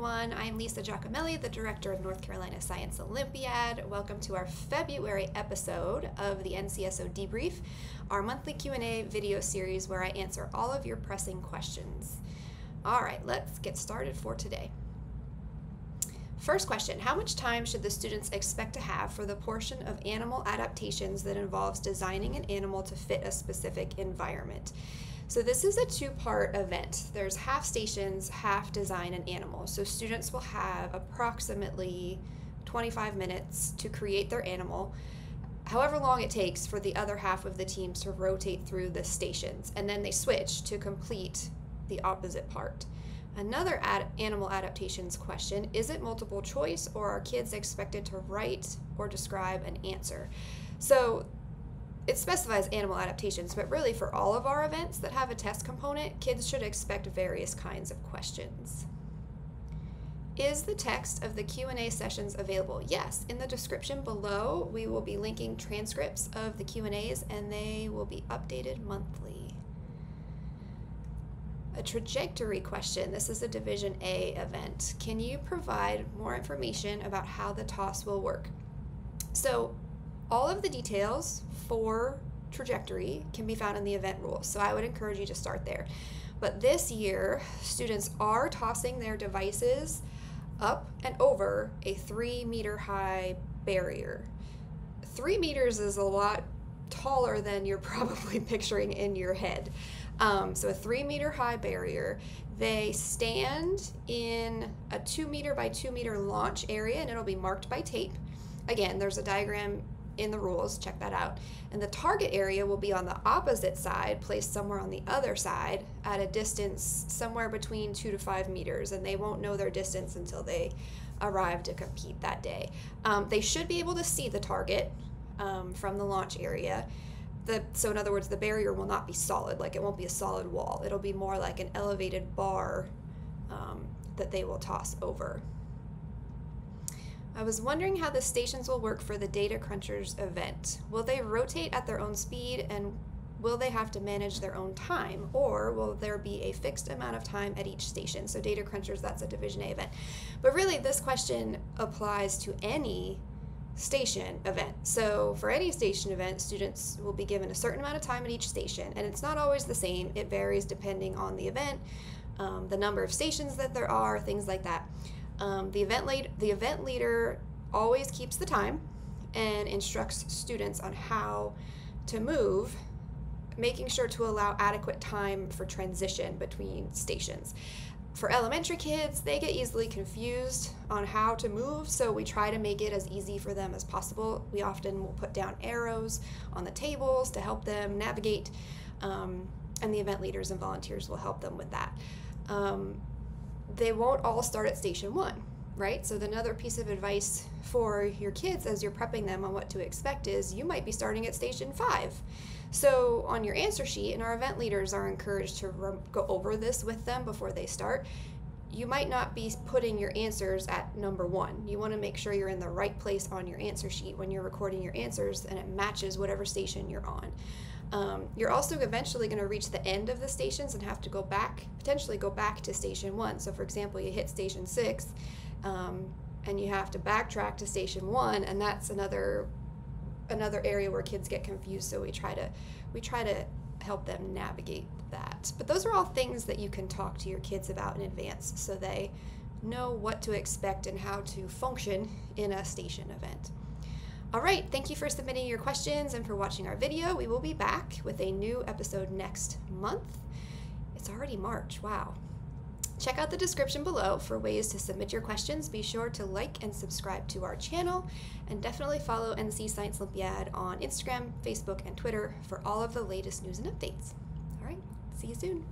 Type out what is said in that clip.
everyone. I'm Lisa Giacomelli, the Director of North Carolina Science Olympiad. Welcome to our February episode of the NCSO Debrief, our monthly Q&A video series where I answer all of your pressing questions. All right, let's get started for today. First question, how much time should the students expect to have for the portion of animal adaptations that involves designing an animal to fit a specific environment? So this is a two-part event. There's half stations, half design an animal. So students will have approximately 25 minutes to create their animal, however long it takes for the other half of the team to rotate through the stations, and then they switch to complete the opposite part. Another animal adaptations question, is it multiple choice or are kids expected to write or describe an answer? So it specifies animal adaptations, but really for all of our events that have a test component, kids should expect various kinds of questions. Is the text of the Q&A sessions available? Yes, in the description below, we will be linking transcripts of the Q&As and they will be updated monthly. A trajectory question. This is a Division A event. Can you provide more information about how the toss will work? So all of the details for trajectory can be found in the event rules, so I would encourage you to start there. But this year, students are tossing their devices up and over a 3-meter high barrier. 3 meters is a lot taller than you're probably picturing in your head. So a 3-meter high barrier. They stand in a 2-meter by 2-meter launch area, and it'll be marked by tape. Again, there's a diagram in the rules, check that out. And the target area will be on the opposite side, placed somewhere on the other side at a distance somewhere between 2 to 5 meters, and they won't know their distance until they arrive to compete that day. They should be able to see the target from the launch area. So in other words, the barrier will not be solid, like it won't be a solid wall. It'll be more like an elevated bar that they will toss over. I was wondering how the stations will work for the Data Crunchers event. Will they rotate at their own speed and will they have to manage their own time, or will there be a fixed amount of time at each station? So Data Crunchers, that's a Division A event. But really this question applies to any station event. So for any station event, students will be given a certain amount of time at each station, and it's not always the same. It varies depending on the event, the number of stations that there are, things like that. The event leader always keeps the time and instructs students on how to move, making sure to allow adequate time for transition between stations. For elementary kids, they get easily confused on how to move, so we try to make it as easy for them as possible. We often will put down arrows on the tables to help them navigate, and the event leaders and volunteers will help them with that. They won't all start at station 1, right? So another piece of advice for your kids as you're prepping them on what to expect is you might be starting at station 5. So on your answer sheet, and our event leaders are encouraged to go over this with them before they start, you might not be putting your answers at number 1. You want to make sure you're in the right place on your answer sheet when you're recording your answers and it matches whatever station you're on. You're also eventually going to reach the end of the stations and have to potentially go back to station 1. So for example, you hit station 6 and you have to backtrack to station 1, and that's another area where kids get confused, so we try to help them navigate that. But those are all things that you can talk to your kids about in advance so they know what to expect and how to function in a station event. All right, thank you for submitting your questions and for watching our video. We will be back with a new episode next month. It's already March, wow. Check out the description below for ways to submit your questions. Be sure to like and subscribe to our channel, and definitely follow NC Science Olympiad on Instagram, Facebook, and Twitter for all of the latest news and updates. All right, see you soon.